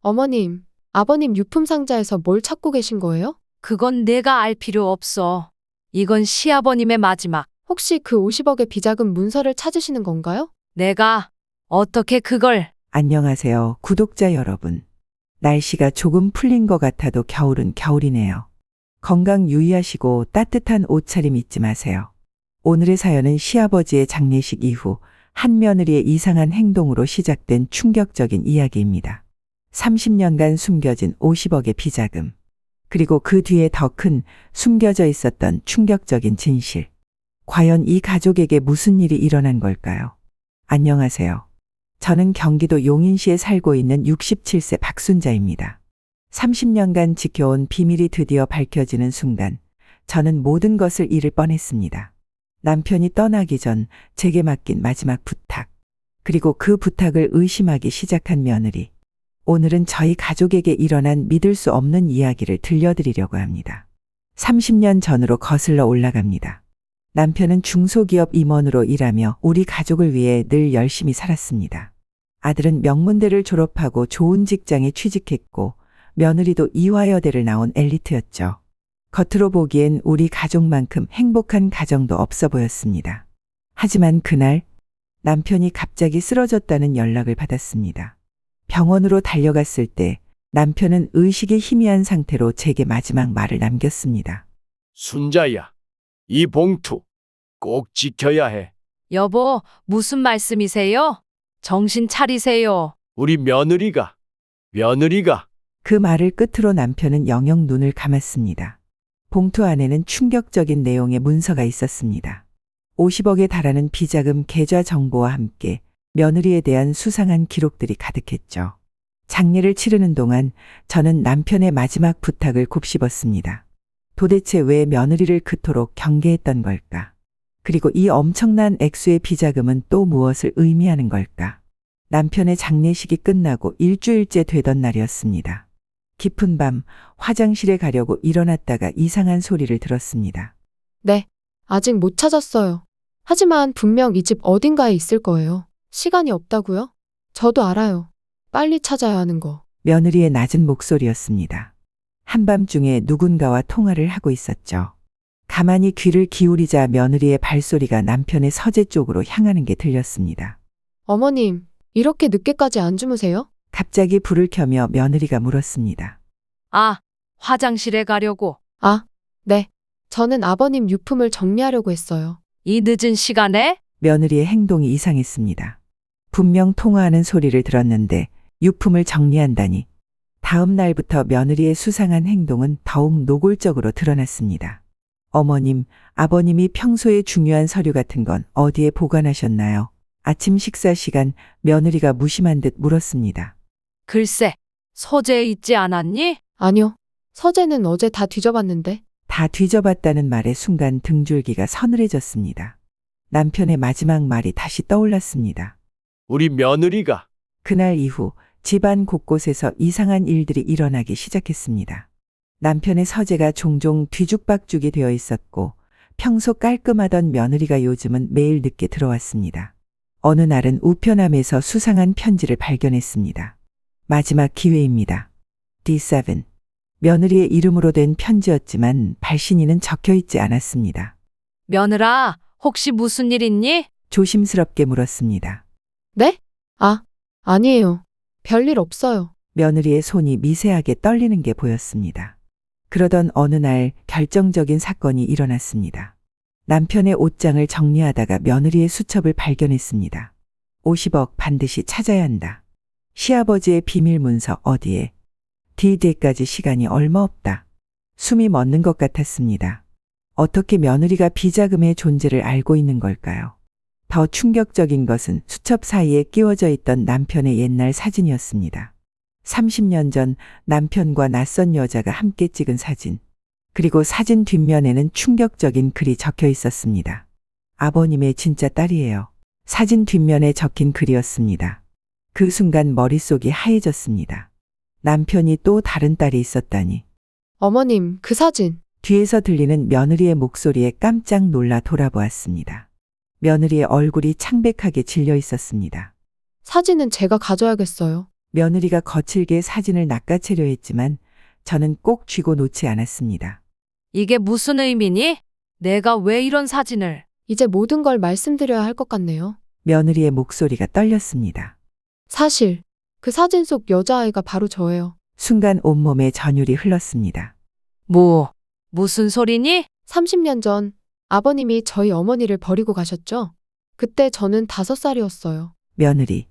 어머님, 아버님 유품 상자에서 뭘 찾고 계신 거예요? 그건 내가 알 필요 없어. 이건 시아버님의 마지막. 혹시 그 50억의 비자금 문서를 찾으시는 건가요? 내가 어떻게 그걸. 안녕하세요, 구독자 여러분. 날씨가 조금 풀린 것 같아도 겨울은 겨울이네요. 건강 유의하시고 따뜻한 옷차림 잊지 마세요. 오늘의 사연은 시아버지의 장례식 이후 한 며느리의 이상한 행동으로 시작된 충격적인 이야기입니다. 30년간 숨겨진 50억의 비자금. 그리고 그 뒤에 더 큰 숨겨져 있었던 충격적인 진실. 과연 이 가족에게 무슨 일이 일어난 걸까요? 안녕하세요. 저는 경기도 용인시에 살고 있는 67세 박순자입니다. 30년간 지켜온 비밀이 드디어 밝혀지는 순간, 저는 모든 것을 잃을 뻔했습니다. 남편이 떠나기 전 제게 맡긴 마지막 부탁, 그리고 그 부탁을 의심하기 시작한 며느리. 오늘은 저희 가족에게 일어난 믿을 수 없는 이야기를 들려드리려고 합니다. 30년 전으로 거슬러 올라갑니다. 남편은 중소기업 임원으로 일하며 우리 가족을 위해 늘 열심히 살았습니다. 아들은 명문대를 졸업하고 좋은 직장에 취직했고 며느리도 이화여대를 나온 엘리트였죠. 겉으로 보기엔 우리 가족만큼 행복한 가정도 없어 보였습니다. 하지만 그날 남편이 갑자기 쓰러졌다는 연락을 받았습니다. 병원으로 달려갔을 때 남편은 의식이 희미한 상태로 제게 마지막 말을 남겼습니다. 순자야, 이 봉투 꼭 지켜야 해. 여보, 무슨 말씀이세요? 정신 차리세요. 우리 며느리가 그 말을 끝으로 남편은 영영 눈을 감았습니다. 봉투 안에는 충격적인 내용의 문서가 있었습니다. 50억에 달하는 비자금 계좌 정보와 함께 며느리에 대한 수상한 기록들이 가득했죠. 장례를 치르는 동안 저는 남편의 마지막 부탁을 곱씹었습니다. 도대체 왜 며느리를 그토록 경계했던 걸까? 그리고 이 엄청난 액수의 비자금은 또 무엇을 의미하는 걸까? 남편의 장례식이 끝나고 일주일째 되던 날이었습니다. 깊은 밤 화장실에 가려고 일어났다가 이상한 소리를 들었습니다. 네, 아직 못 찾았어요. 하지만 분명 이 집 어딘가에 있을 거예요. 시간이 없다고요? 저도 알아요. 빨리 찾아야 하는 거. 며느리의 낮은 목소리였습니다. 한밤중에 누군가와 통화를 하고 있었죠. 가만히 귀를 기울이자 며느리의 발소리가 남편의 서재 쪽으로 향하는 게 들렸습니다. 어머님, 이렇게 늦게까지 안 주무세요? 갑자기 불을 켜며 며느리가 물었습니다. 아, 화장실에 가려고. 아, 네. 저는 아버님 유품을 정리하려고 했어요. 이 늦은 시간에? 며느리의 행동이 이상했습니다. 분명 통화하는 소리를 들었는데 유품을 정리한다니. 다음 날부터 며느리의 수상한 행동은 더욱 노골적으로 드러났습니다. 어머님, 아버님이 평소에 중요한 서류 같은 건 어디에 보관하셨나요? 아침 식사 시간 며느리가 무심한 듯 물었습니다. 글쎄, 서재에 있지 않았니? 아니요. 서재는 어제 다 뒤져봤는데. 다 뒤져봤다는 말에 순간 등줄기가 서늘해졌습니다. 남편의 마지막 말이 다시 떠올랐습니다. 우리 며느리가 그날 이후 집안 곳곳에서 이상한 일들이 일어나기 시작했습니다. 남편의 서재가 종종 뒤죽박죽이 되어 있었고 평소 깔끔하던 며느리가 요즘은 매일 늦게 들어왔습니다. 어느 날은 우편함에서 수상한 편지를 발견했습니다. 마지막 기회입니다. D7. 며느리의 이름으로 된 편지였지만 발신인은 적혀 있지 않았습니다. 며느라, 혹시 무슨 일 있니? 조심스럽게 물었습니다. 네? 아, 아니에요. 별일 없어요. 며느리의 손이 미세하게 떨리는 게 보였습니다. 그러던 어느 날 결정적인 사건이 일어났습니다. 남편의 옷장을 정리하다가 며느리의 수첩을 발견했습니다. 50억 반드시 찾아야 한다. 시아버지의 비밀 문서 어디에? D-Day까지 시간이 얼마 없다. 숨이 멎는 것 같았습니다. 어떻게 며느리가 비자금의 존재를 알고 있는 걸까요? 더 충격적인 것은 수첩 사이에 끼워져 있던 남편의 옛날 사진이었습니다. 30년 전 남편과 낯선 여자가 함께 찍은 사진. 그리고 사진 뒷면에는 충격적인 글이 적혀 있었습니다. 아버님의 진짜 딸이에요. 사진 뒷면에 적힌 글이었습니다. 그 순간 머릿속이 하얘졌습니다. 남편이 또 다른 딸이 있었다니. 어머님, 그 사진. 뒤에서 들리는 며느리의 목소리에 깜짝 놀라 돌아보았습니다. 며느리의 얼굴이 창백하게 질려 있었습니다. 사진은 제가 가져야겠어요. 며느리가 거칠게 사진을 낚아채려 했지만 저는 꼭 쥐고 놓지 않았습니다. 이게 무슨 의미니? 내가 왜 이런 사진을? 이제 모든 걸 말씀드려야 할 것 같네요. 며느리의 목소리가 떨렸습니다. 사실 그 사진 속 여자아이가 바로 저예요. 순간 온몸에 전율이 흘렀습니다. 무슨 소리니? 30년 전 아버님이 저희 어머니를 버리고 가셨죠? 그때 저는 5살이었어요. 며느리,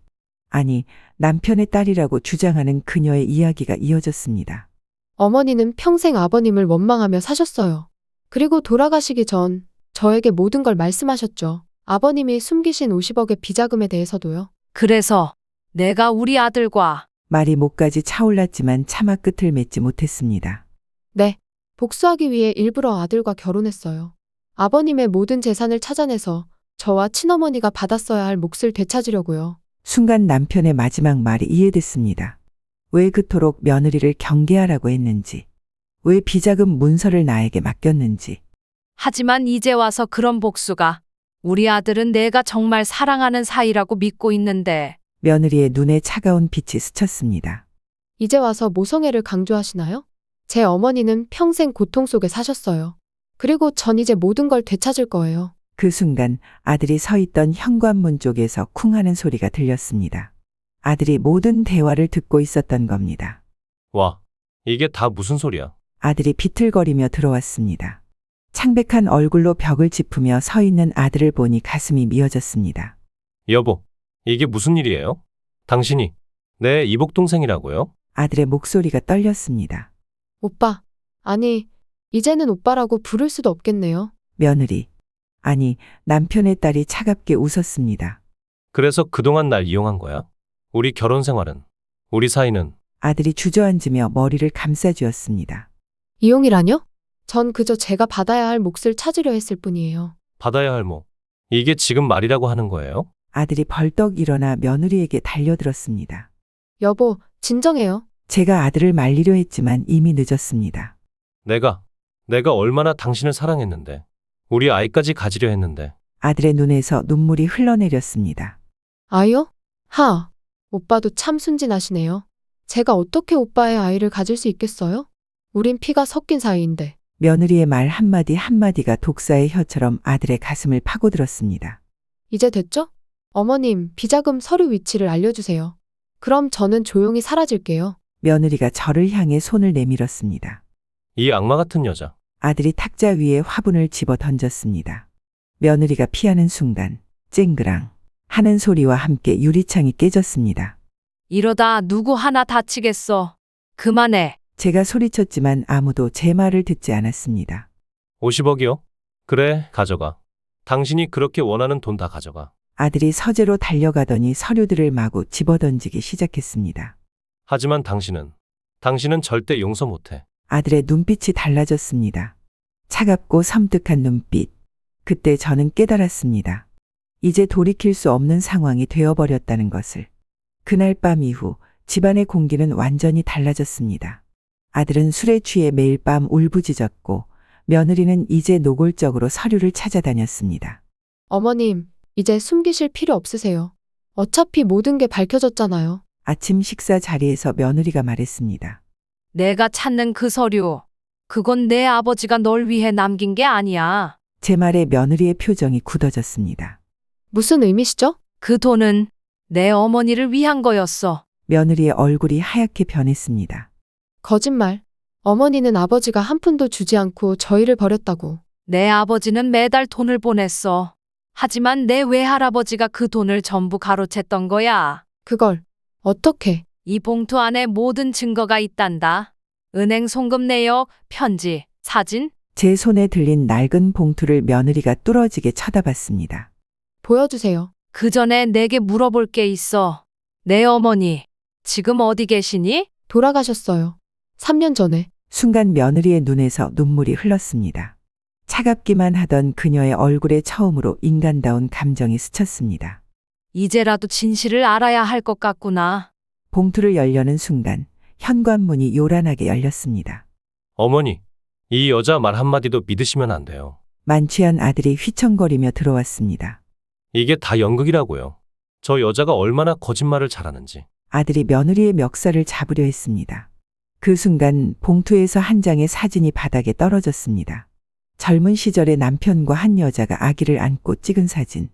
아니 남편의 딸이라고 주장하는 그녀의 이야기가 이어졌습니다. 어머니는 평생 아버님을 원망하며 사셨어요. 그리고 돌아가시기 전 저에게 모든 걸 말씀하셨죠. 아버님이 숨기신 50억의 비자금에 대해서도요. 그래서 내가 우리 아들과 말이 목까지 차올랐지만 차마 끝을 맺지 못했습니다. 네, 복수하기 위해 일부러 아들과 결혼했어요. 아버님의 모든 재산을 찾아내서 저와 친어머니가 받았어야 할 몫을 되찾으려고요. 순간 남편의 마지막 말이 이해됐습니다. 왜 그토록 며느리를 경계하라고 했는지, 왜 비자금 문서를 나에게 맡겼는지. 하지만 이제 와서 그런 복수가 우리 아들은 내가 정말 사랑하는 사이라고 믿고 있는데 며느리의 눈에 차가운 빛이 스쳤습니다. 이제 와서 모성애를 강조하시나요? 제 어머니는 평생 고통 속에 사셨어요. 그리고 전 이제 모든 걸 되찾을 거예요. 그 순간 아들이 서 있던 현관문 쪽에서 쿵 하는 소리가 들렸습니다. 아들이 모든 대화를 듣고 있었던 겁니다. 와, 이게 다 무슨 소리야? 아들이 비틀거리며 들어왔습니다. 창백한 얼굴로 벽을 짚으며 서 있는 아들을 보니 가슴이 미어졌습니다. 여보, 이게 무슨 일이에요? 당신이 내 이복 동생이라고요? 아들의 목소리가 떨렸습니다. 오빠, 아니, 이제는 오빠라고 부를 수도 없겠네요. 며느리, 아니 남편의 딸이 차갑게 웃었습니다. 그래서 그동안 날 이용한 거야? 우리 결혼 생활은, 우리 사이는. 아들이 주저앉으며 머리를 감싸주었습니다. 이용이라뇨? 전 그저 제가 받아야 할 몫을 찾으려 했을 뿐이에요. 받아야 할 뭐. 이게 지금 말이라고 하는 거예요? 아들이 벌떡 일어나 며느리에게 달려들었습니다. 여보, 진정해요. 제가 아들을 말리려 했지만 이미 늦었습니다. 내가 얼마나 당신을 사랑했는데. 우리 아이까지 가지려 했는데. 아들의 눈에서 눈물이 흘러내렸습니다. 아이요? 오빠도 참 순진하시네요. 제가 어떻게 오빠의 아이를 가질 수 있겠어요? 우린 피가 섞인 사이인데. 며느리의 말 한마디 한마디가 독사의 혀처럼 아들의 가슴을 파고들었습니다. 이제 됐죠? 어머님, 비자금 서류 위치를 알려주세요. 그럼 저는 조용히 사라질게요. 며느리가 저를 향해 손을 내밀었습니다. 이 악마 같은 여자. 아들이 탁자 위에 화분을 집어 던졌습니다. 며느리가 피하는 순간 쨍그랑 하는 소리와 함께 유리창이 깨졌습니다. 이러다 누구 하나 다치겠어. 그만해. 제가 소리쳤지만 아무도 제 말을 듣지 않았습니다. 50억이요? 그래, 가져가. 당신이 그렇게 원하는 돈 다 가져가. 아들이 서재로 달려가더니 서류들을 마구 집어던지기 시작했습니다. 하지만 당신은 절대 용서 못해. 아들의 눈빛이 달라졌습니다. 차갑고 섬뜩한 눈빛. 그때 저는 깨달았습니다. 이제 돌이킬 수 없는 상황이 되어버렸다는 것을. 그날 밤 이후 집안의 공기는 완전히 달라졌습니다. 아들은 술에 취해 매일 밤 울부짖었고 며느리는 이제 노골적으로 서류를 찾아다녔습니다. 어머님, 이제 숨기실 필요 없으세요. 어차피 모든 게 밝혀졌잖아요. 아침 식사 자리에서 며느리가 말했습니다. 내가 찾는 그 서류. 그건 내 아버지가 널 위해 남긴 게 아니야. 제 말에 며느리의 표정이 굳어졌습니다. 무슨 의미시죠? 그 돈은 내 어머니를 위한 거였어. 며느리의 얼굴이 하얗게 변했습니다. 거짓말. 어머니는 아버지가 한 푼도 주지 않고 저희를 버렸다고. 내 아버지는 매달 돈을 보냈어. 하지만 내 외할아버지가 그 돈을 전부 가로챘던 거야. 그걸 어떻게? 이 봉투 안에 모든 증거가 있단다. 은행 송금 내역, 편지, 사진. 제 손에 들린 낡은 봉투를 며느리가 뚫어지게 쳐다봤습니다. 보여주세요. 그 전에 내게 물어볼 게 있어. 내 어머니, 지금 어디 계시니? 돌아가셨어요. 3년 전에. 순간 며느리의 눈에서 눈물이 흘렀습니다. 차갑기만 하던 그녀의 얼굴에 처음으로 인간다운 감정이 스쳤습니다. 이제라도 진실을 알아야 할 것 같구나. 봉투를 열려는 순간 현관문이 요란하게 열렸습니다. 어머니, 이 여자 말 한마디도 믿으시면 안 돼요. 만취한 아들이 휘청거리며 들어왔습니다. 이게 다 연극이라고요. 저 여자가 얼마나 거짓말을 잘하는지. 아들이 며느리의 멱살을 잡으려 했습니다. 그 순간 봉투에서 한 장의 사진이 바닥에 떨어졌습니다. 젊은 시절의 남편과 한 여자가 아기를 안고 찍은 사진.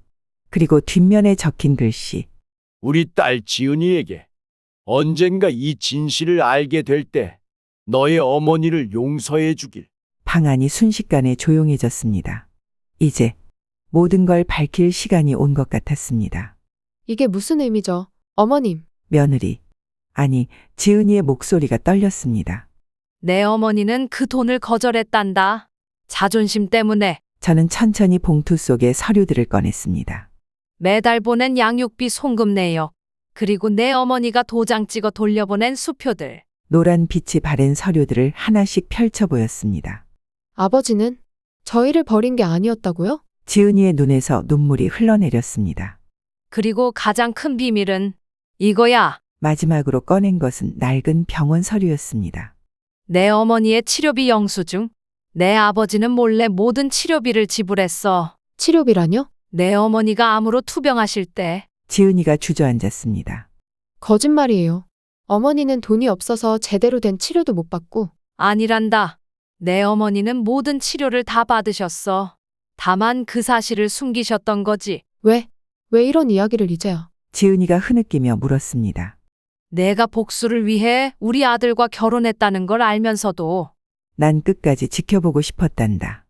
그리고 뒷면에 적힌 글씨. 우리 딸 지은이에게 언젠가 이 진실을 알게 될 때 너의 어머니를 용서해 주길. 방 안이 순식간에 조용해졌습니다. 이제 모든 걸 밝힐 시간이 온 것 같았습니다. 이게 무슨 의미죠? 어머님, 며느리, 아니, 지은이의 목소리가 떨렸습니다. 내 어머니는 그 돈을 거절했단다. 자존심 때문에. 저는 천천히 봉투 속에 서류들을 꺼냈습니다. 매달 보낸 양육비 송금 내역, 그리고 내 어머니가 도장 찍어 돌려보낸 수표들. 노란 빛이 바랜 서류들을 하나씩 펼쳐 보였습니다. 아버지는 저희를 버린 게 아니었다고요? 지은이의 눈에서 눈물이 흘러내렸습니다. 그리고 가장 큰 비밀은 이거야. 마지막으로 꺼낸 것은 낡은 병원 서류였습니다. 내 어머니의 치료비 영수증. 내 아버지는 몰래 모든 치료비를 지불했어. 치료비라뇨? 내 어머니가 암으로 투병하실 때. 지은이가 주저앉았습니다. 거짓말이에요. 어머니는 돈이 없어서 제대로 된 치료도 못 받고. 아니란다. 내 어머니는 모든 치료를 다 받으셨어. 다만 그 사실을 숨기셨던 거지. 왜 이런 이야기를 이제야? 지은이가 흐느끼며 물었습니다. 내가 복수를 위해 우리 아들과 결혼했다는 걸 알면서도. 난 끝까지 지켜보고 싶었단다.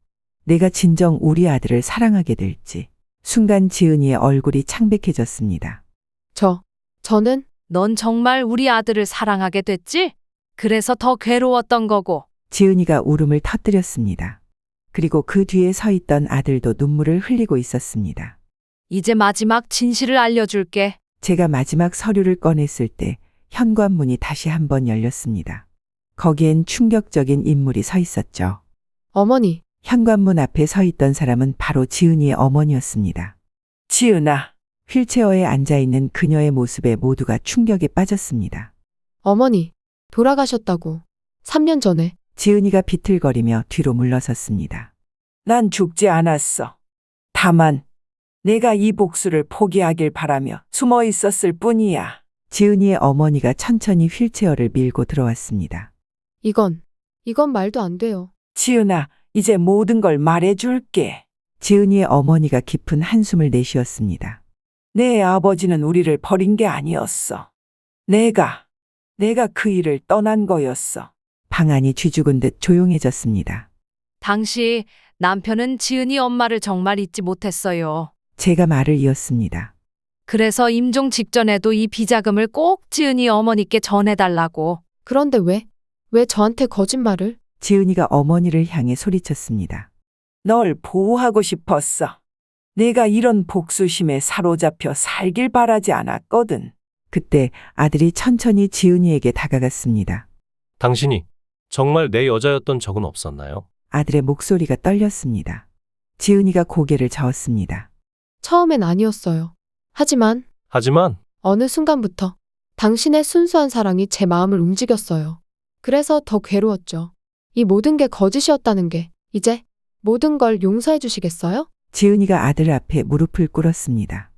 내가 진정 우리 아들을 사랑하게 될지. 순간 지은이의 얼굴이 창백해졌습니다. 저는 넌 정말 우리 아들을 사랑하게 됐지? 그래서 더 괴로웠던 거고. 지은이가 울음을 터뜨렸습니다. 그리고 그 뒤에 서 있던 아들도 눈물을 흘리고 있었습니다. 이제 마지막 진실을 알려줄게. 제가 마지막 서류를 꺼냈을 때 현관문이 다시 한번 열렸습니다. 거기엔 충격적인 인물이 서 있었죠. 어머니, 현관문 앞에 서 있던 사람은 바로 지은이의 어머니였습니다. 지은아. 휠체어에 앉아있는 그녀의 모습에 모두가 충격에 빠졌습니다. 어머니, 돌아가셨다고. 3년 전에. 지은이가 비틀거리며 뒤로 물러섰습니다. 난 죽지 않았어. 다만 내가 이 복수를 포기하길 바라며 숨어 있었을 뿐이야. 지은이의 어머니가 천천히 휠체어를 밀고 들어왔습니다. 이건 말도 안 돼요. 지은아, 이제 모든 걸 말해줄게. 지은이의 어머니가 깊은 한숨을 내쉬었습니다. 내 아버지는 우리를 버린 게 아니었어. 내가 그 일을 떠난 거였어. 방 안이 쥐죽은 듯 조용해졌습니다. 당시 남편은 지은이 엄마를 정말 잊지 못했어요. 제가 말을 이었습니다. 그래서 임종 직전에도 이 비자금을 꼭 지은이 어머니께 전해달라고. 그런데 왜 저한테 거짓말을? 지은이가 어머니를 향해 소리쳤습니다. 널 보호하고 싶었어. 내가 이런 복수심에 사로잡혀 살길 바라지 않았거든. 그때 아들이 천천히 지은이에게 다가갔습니다. 당신이 정말 내 여자였던 적은 없었나요? 아들의 목소리가 떨렸습니다. 지은이가 고개를 저었습니다. 처음엔 아니었어요. 하지만 어느 순간부터 당신의 순수한 사랑이 제 마음을 움직였어요. 그래서 더 괴로웠죠. 이 모든 게 거짓이었다는 게. 이제 모든 걸 용서해 주시겠어요? 지은이가 아들 앞에 무릎을 꿇었습니다.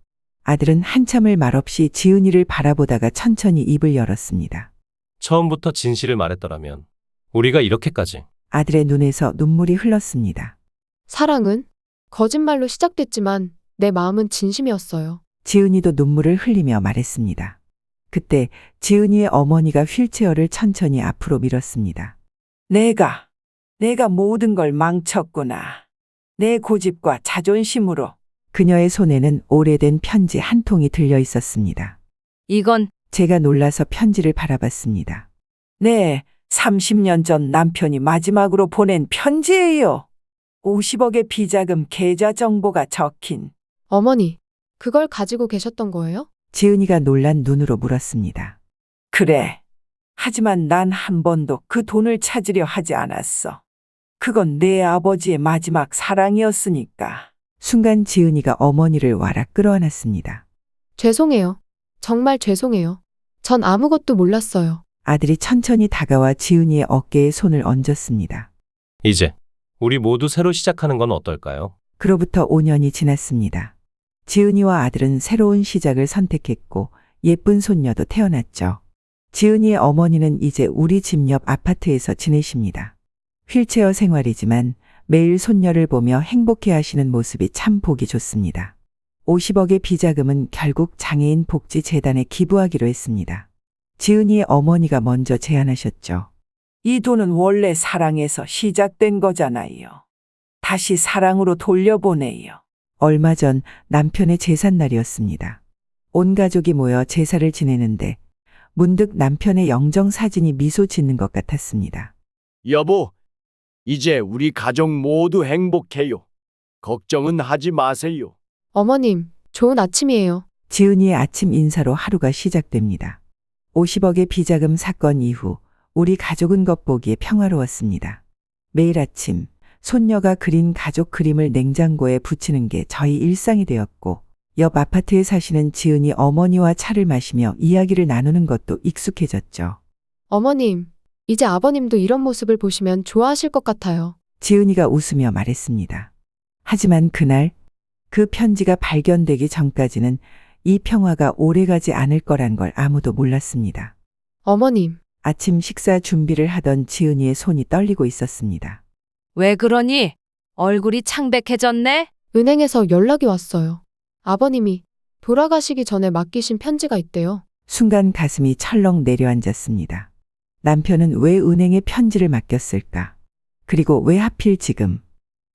아들은 한참을 말없이 지은이를 바라보다가 천천히 입을 열었습니다. 처음부터 진실을 말했더라면 우리가 이렇게까지. 아들의 눈에서 눈물이 흘렀습니다. 사랑은 거짓말로 시작됐지만 내 마음은 진심이었어요. 지은이도 눈물을 흘리며 말했습니다. 그때 지은이의 어머니가 휠체어를 천천히 앞으로 밀었습니다. 내가 모든 걸 망쳤구나. 내 고집과 자존심으로. 그녀의 손에는 오래된 편지 한 통이 들려 있었습니다. 이건 제가 놀라서 편지를 바라봤습니다. 네, 30년 전 남편이 마지막으로 보낸 편지예요. 50억의 비자금 계좌 정보가 적힌. 어머니, 그걸 가지고 계셨던 거예요? 지은이가 놀란 눈으로 물었습니다. 그래. 하지만 난 한 번도 그 돈을 찾으려 하지 않았어. 그건 내 아버지의 마지막 사랑이었으니까. 순간 지은이가 어머니를 와락 끌어안았습니다. 죄송해요. 정말 죄송해요. 전 아무것도 몰랐어요. 아들이 천천히 다가와 지은이의 어깨에 손을 얹었습니다. 이제 우리 모두 새로 시작하는 건 어떨까요? 그로부터 5년이 지났습니다. 지은이와 아들은 새로운 시작을 선택했고 예쁜 손녀도 태어났죠. 지은이의 어머니는 이제 우리 집 옆 아파트에서 지내십니다. 휠체어 생활이지만 매일 손녀를 보며 행복해 하시는 모습이 참 보기 좋습니다. 50억의 비자금은 결국 장애인 복지재단에 기부하기로 했습니다. 지은이의 어머니가 먼저 제안하셨죠. 이 돈은 원래 사랑에서 시작된 거잖아요. 다시 사랑으로 돌려보내요. 얼마 전 남편의 제삿날이었습니다. 온 가족이 모여 제사를 지내는데 문득 남편의 영정 사진이 미소 짓는 것 같았습니다. 여보, 이제 우리 가족 모두 행복해요. 걱정은 하지 마세요. 어머님, 좋은 아침이에요. 지은이의 아침 인사로 하루가 시작됩니다. 50억의 비자금 사건 이후 우리 가족은 겉보기에 평화로웠습니다. 매일 아침 손녀가 그린 가족 그림을 냉장고에 붙이는 게 저희 일상이 되었고 옆 아파트에 사시는 지은이 어머니와 차를 마시며 이야기를 나누는 것도 익숙해졌죠. 어머님, 이제 아버님도 이런 모습을 보시면 좋아하실 것 같아요. 지은이가 웃으며 말했습니다. 하지만 그날 그 편지가 발견되기 전까지는 이 평화가 오래가지 않을 거란 걸 아무도 몰랐습니다. 어머님, 아침 식사 준비를 하던 지은이의 손이 떨리고 있었습니다. 왜 그러니? 얼굴이 창백해졌네? 은행에서 연락이 왔어요. 아버님이 돌아가시기 전에 맡기신 편지가 있대요. 순간 가슴이 철렁 내려앉았습니다. 남편은 왜 은행에 편지를 맡겼을까? 그리고 왜 하필 지금?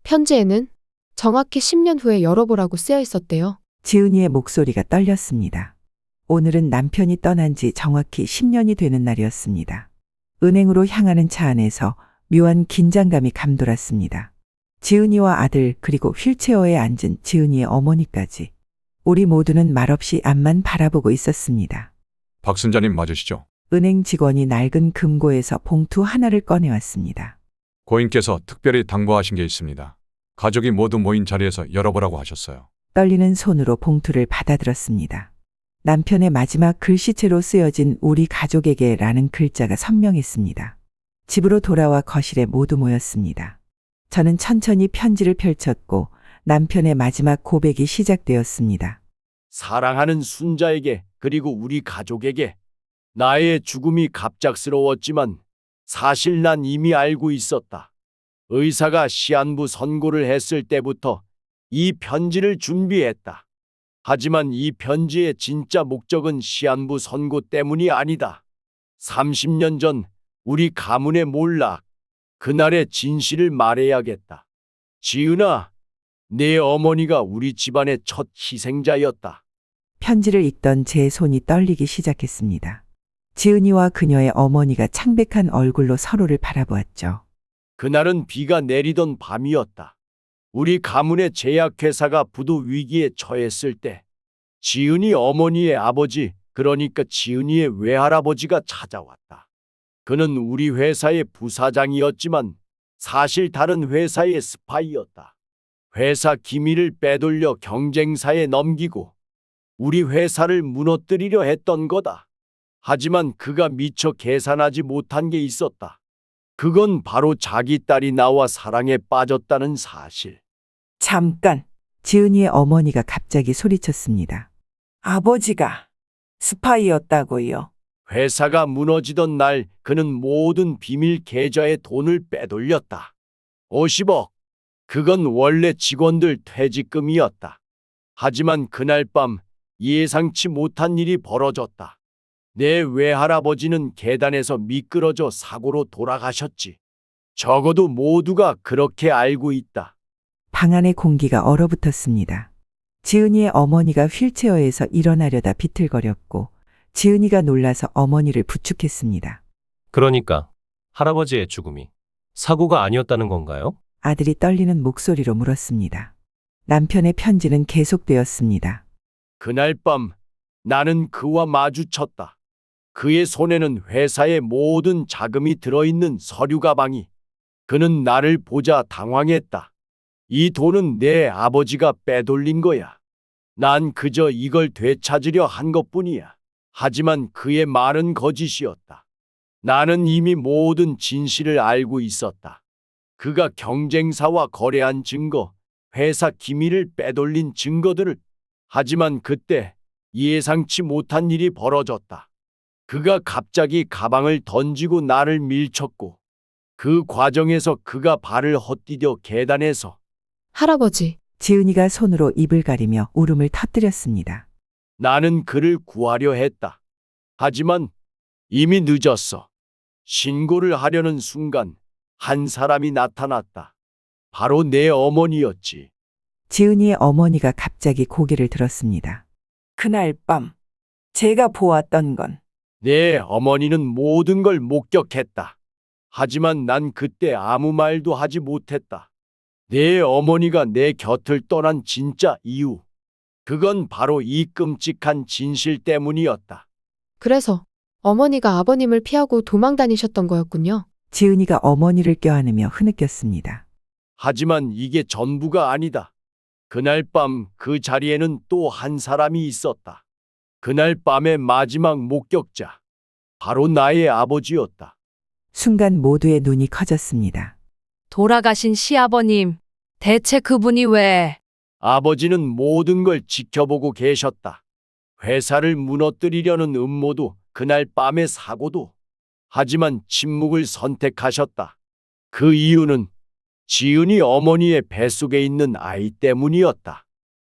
편지에는 정확히 10년 후에 열어보라고 쓰여 있었대요. 지은이의 목소리가 떨렸습니다. 오늘은 남편이 떠난 지 정확히 10년이 되는 날이었습니다. 은행으로 향하는 차 안에서 묘한 긴장감이 감돌았습니다. 지은이와 아들 그리고 휠체어에 앉은 지은이의 어머니까지. 우리 모두는 말없이 앞만 바라보고 있었습니다. 박 순자님 맞으시죠? 은행 직원이 낡은 금고에서 봉투 하나를 꺼내왔습니다. 고인께서 특별히 당부하신 게 있습니다. 가족이 모두 모인 자리에서 열어보라고 하셨어요. 떨리는 손으로 봉투를 받아들었습니다. 남편의 마지막 글씨체로 쓰여진 우리 가족에게 라는 글자가 선명했습니다. 집으로 돌아와 거실에 모두 모였습니다. 저는 천천히 편지를 펼쳤고 남편의 마지막 고백이 시작되었습니다. 사랑하는 순자에게 그리고 우리 가족에게 나의 죽음이 갑작스러웠지만 사실 난 이미 알고 있었다. 의사가 시한부 선고를 했을 때부터 이 편지를 준비했다. 하지만 이 편지의 진짜 목적은 시한부 선고 때문이 아니다. 30년 전 우리 가문의 몰락, 그날의 진실을 말해야겠다. 지은아, 내 어머니가 우리 집안의 첫 희생자였다. 편지를 읽던 제 손이 떨리기 시작했습니다. 지은이와 그녀의 어머니가 창백한 얼굴로 서로를 바라보았죠. 그날은 비가 내리던 밤이었다. 우리 가문의 제약회사가 부도 위기에 처했을 때 지은이 어머니의 아버지, 그러니까 지은이의 외할아버지가 찾아왔다. 그는 우리 회사의 부사장이었지만 사실 다른 회사의 스파이였다. 회사 기밀을 빼돌려 경쟁사에 넘기고 우리 회사를 무너뜨리려 했던 거다. 하지만 그가 미처 계산하지 못한 게 있었다. 그건 바로 자기 딸이 나와 사랑에 빠졌다는 사실. 잠깐, 지은이의 어머니가 갑자기 소리쳤습니다. 아버지가 스파이였다고요. 회사가 무너지던 날 그는 모든 비밀 계좌에 돈을 빼돌렸다. 50억. 그건 원래 직원들 퇴직금이었다. 하지만 그날 밤 예상치 못한 일이 벌어졌다. 내 외할아버지는 계단에서 미끄러져 사고로 돌아가셨지. 적어도 모두가 그렇게 알고 있다. 방 안의 공기가 얼어붙었습니다. 지은이의 어머니가 휠체어에서 일어나려다 비틀거렸고 지은이가 놀라서 어머니를 부축했습니다. 그러니까 할아버지의 죽음이 사고가 아니었다는 건가요? 아들이 떨리는 목소리로 물었습니다. 남편의 편지는 계속되었습니다. 그날 밤 나는 그와 마주쳤다. 그의 손에는 회사의 모든 자금이 들어있는 서류 가방이. 그는 나를 보자 당황했다. 이 돈은 내 아버지가 빼돌린 거야. 난 그저 이걸 되찾으려 한 것뿐이야. 하지만 그의 말은 거짓이었다. 나는 이미 모든 진실을 알고 있었다. 그가 경쟁사와 거래한 증거, 회사 기밀을 빼돌린 증거들을. 하지만 그때 예상치 못한 일이 벌어졌다. 그가 갑자기 가방을 던지고 나를 밀쳤고 그 과정에서 그가 발을 헛디뎌 계단에서 할아버지, 지은이가 손으로 입을 가리며 울음을 터뜨렸습니다. 나는 그를 구하려 했다. 하지만 이미 늦었어. 신고를 하려는 순간 한 사람이 나타났다. 바로 내 어머니였지. 지은이의 어머니가 갑자기 고개를 들었습니다. 그날 밤 제가 보았던 건 내 어머니는 모든 걸 목격했다. 하지만 난 그때 아무 말도 하지 못했다. 내 어머니가 내 곁을 떠난 진짜 이유. 그건 바로 이 끔찍한 진실 때문이었다. 그래서 어머니가 아버님을 피하고 도망 다니셨던 거였군요. 지은이가 어머니를 껴안으며 흐느꼈습니다. 하지만 이게 전부가 아니다. 그날 밤 그 자리에는 또 한 사람이 있었다. 그날 밤의 마지막 목격자. 바로 나의 아버지였다. 순간 모두의 눈이 커졌습니다. 돌아가신 시아버님, 대체 그분이 왜? 아버지는 모든 걸 지켜보고 계셨다. 회사를 무너뜨리려는 음모도, 그날 밤의 사고도. 하지만 침묵을 선택하셨다. 그 이유는 지은이 어머니의 뱃속에 있는 아이 때문이었다.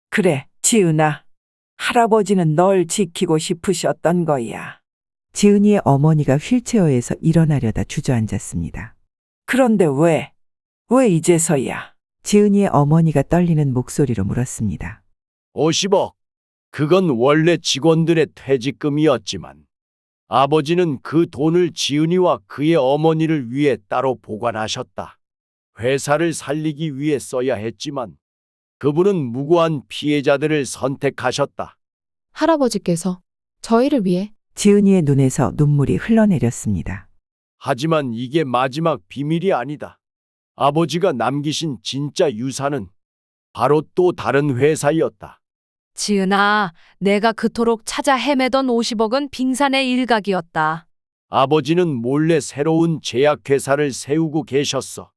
그래, 지은아. 할아버지는 널 지키고 싶으셨던 거야. 지은이의 어머니가 휠체어에서 일어나려다 주저앉았습니다. 그런데 왜 이제서야? 지은이의 어머니가 떨리는 목소리로 물었습니다. 50억. 그건 원래 직원들의 퇴직금이었지만 아버지는 그 돈을 지은이와 그의 어머니를 위해 따로 보관하셨다. 회사를 살리기 위해 써야 했지만 그분은 무고한 피해자들을 선택하셨다. 할아버지께서 저희를 위해 지은이의 눈에서 눈물이 흘러내렸습니다. 하지만 이게 마지막 비밀이 아니다. 아버지가 남기신 진짜 유산은 바로 또 다른 회사였다. 지은아, 내가 그토록 찾아 헤매던 50억은 빙산의 일각이었다. 아버지는 몰래 새로운 제약회사를 세우고 계셨어.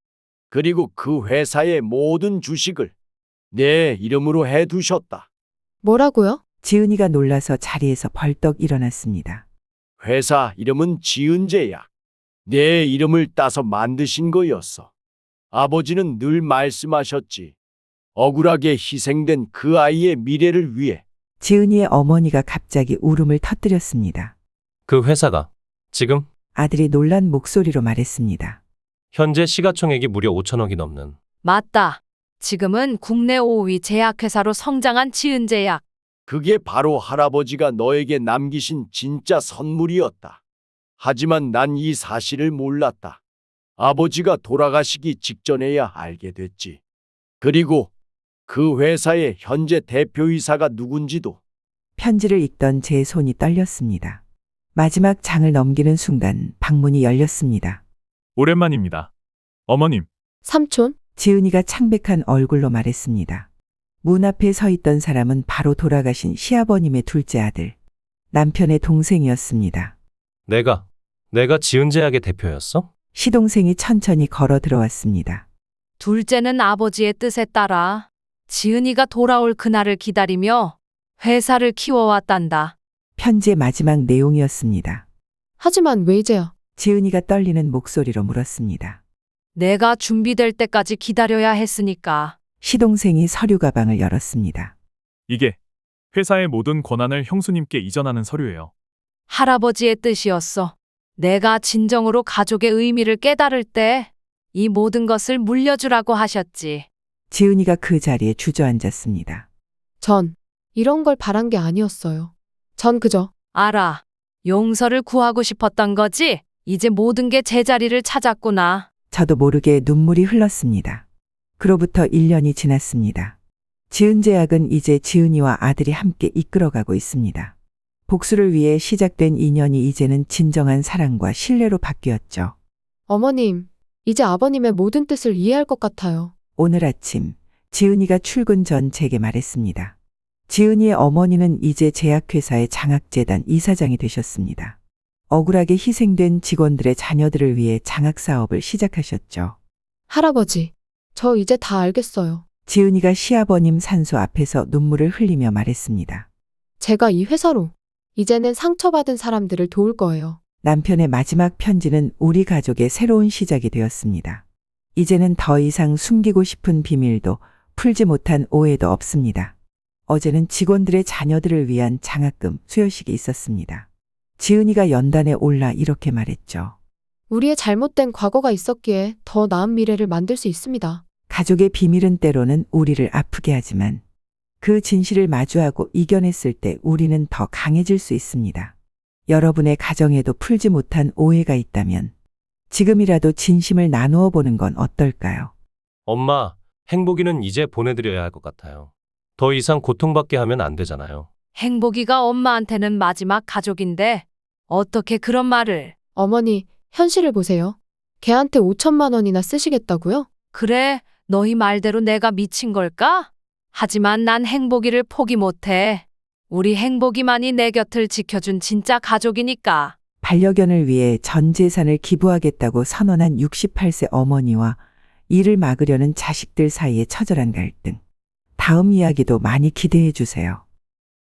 그리고 그 회사의 모든 주식을 내 이름으로 해두셨다. 뭐라고요? 지은이가 놀라서 자리에서 벌떡 일어났습니다. 회사 이름은 지은제약. 내 이름을 따서 만드신 거였어. 아버지는 늘 말씀하셨지. 억울하게 희생된 그 아이의 미래를 위해. 지은이의 어머니가 갑자기 울음을 터뜨렸습니다. 그 회사가 지금 아들이 놀란 목소리로 말했습니다. 현재 시가총액이 무려 5천억이 넘는 맞다. 지금은 국내 5위 제약회사로 성장한 지은제약. 그게 바로 할아버지가 너에게 남기신 진짜 선물이었다. 하지만 난 이 사실을 몰랐다. 아버지가 돌아가시기 직전에야 알게 됐지. 그리고 그 회사의 현재 대표이사가 누군지도. 편지를 읽던 제 손이 떨렸습니다. 마지막 장을 넘기는 순간 방문이 열렸습니다. 오랜만입니다. 어머님, 삼촌? 지은이가 창백한 얼굴로 말했습니다. 문 앞에 서 있던 사람은 바로 돌아가신 시아버님의 둘째 아들, 남편의 동생이었습니다. 내가 지은제약의 대표였어? 시동생이 천천히 걸어 들어왔습니다. 둘째는 아버지의 뜻에 따라 지은이가 돌아올 그날을 기다리며 회사를 키워왔단다. 편지의 마지막 내용이었습니다. 하지만 왜 이제야? 지은이가 떨리는 목소리로 물었습니다. 내가 준비될 때까지 기다려야 했으니까. 시동생이 서류 가방을 열었습니다. 이게 회사의 모든 권한을 형수님께 이전하는 서류예요. 할아버지의 뜻이었어. 내가 진정으로 가족의 의미를 깨달을 때 이 모든 것을 물려주라고 하셨지. 지은이가 그 자리에 주저앉았습니다. 전 이런 걸 바란 게 아니었어요. 전 그저 알아. 용서를 구하고 싶었던 거지? 이제 모든 게 제자리를 찾았구나. 저도 모르게 눈물이 흘렀습니다. 그로부터 1년이 지났습니다. 지은제약은 이제 지은이와 아들이 함께 이끌어가고 있습니다. 복수를 위해 시작된 인연이 이제는 진정한 사랑과 신뢰로 바뀌었죠. 어머님, 이제 아버님의 모든 뜻을 이해할 것 같아요. 오늘 아침 지은이가 출근 전 제게 말했습니다. 지은이의 어머니는 이제 제약회사의 장학재단 이사장이 되셨습니다. 억울하게 희생된 직원들의 자녀들을 위해 장학사업을 시작하셨죠. 할아버지, 저 이제 다 알겠어요. 지은이가 시아버님 산소 앞에서 눈물을 흘리며 말했습니다. 제가 이 회사로 이제는 상처받은 사람들을 도울 거예요. 남편의 마지막 편지는 우리 가족의 새로운 시작이 되었습니다. 이제는 더 이상 숨기고 싶은 비밀도 풀지 못한 오해도 없습니다. 어제는 직원들의 자녀들을 위한 장학금 수여식이 있었습니다. 지은이가 연단에 올라 이렇게 말했죠. 우리의 잘못된 과거가 있었기에 더 나은 미래를 만들 수 있습니다. 가족의 비밀은 때로는 우리를 아프게 하지만 그 진실을 마주하고 이겨냈을 때 우리는 더 강해질 수 있습니다. 여러분의 가정에도 풀지 못한 오해가 있다면 지금이라도 진심을 나누어 보는 건 어떨까요? 엄마, 행복이는 이제 보내드려야 할 것 같아요. 더 이상 고통받게 하면 안 되잖아요. 행복이가 엄마한테는 마지막 가족인데 어떻게 그런 말을. 어머니, 현실을 보세요. 걔한테 5천만 원이나 쓰시겠다고요? 그래, 너희 말대로 내가 미친 걸까? 하지만 난 행복이를 포기 못해. 우리 행복이만이 내 곁을 지켜준 진짜 가족이니까. 반려견을 위해 전 재산을 기부하겠다고 선언한 68세 어머니와 이를 막으려는 자식들 사이의 처절한 갈등. 다음 이야기도 많이 기대해 주세요.